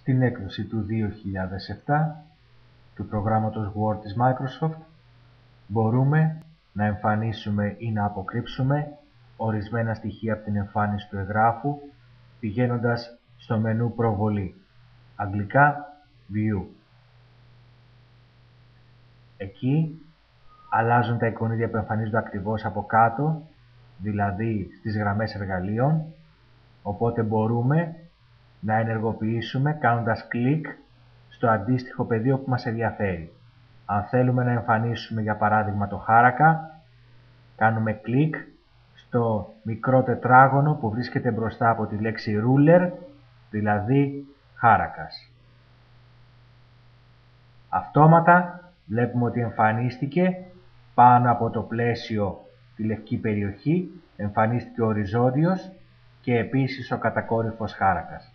Στην έκδοση του 2007 του προγράμματος Word της Microsoft μπορούμε να εμφανίσουμε ή να αποκρύψουμε ορισμένα στοιχεία από την εμφάνιση του εγγράφου πηγαίνοντας στο μενού προβολή, αγγλικά View. Εκεί αλλάζουν τα εικονίδια που εμφανίζονται ακριβώς από κάτω, δηλαδή στις γραμμές εργαλείων, οπότε μπορούμε να ενεργοποιήσουμε κάνοντας κλικ στο αντίστοιχο πεδίο που μας ενδιαφέρει. Αν θέλουμε να εμφανίσουμε για παράδειγμα το χάρακα, κάνουμε κλικ στο μικρό τετράγωνο που βρίσκεται μπροστά από τη λέξη ruler, δηλαδή χάρακας. Αυτόματα βλέπουμε ότι εμφανίστηκε πάνω από το πλαίσιο τη λευκή περιοχή, εμφανίστηκε ο οριζόντιος και επίσης ο κατακόρυφος χάρακας.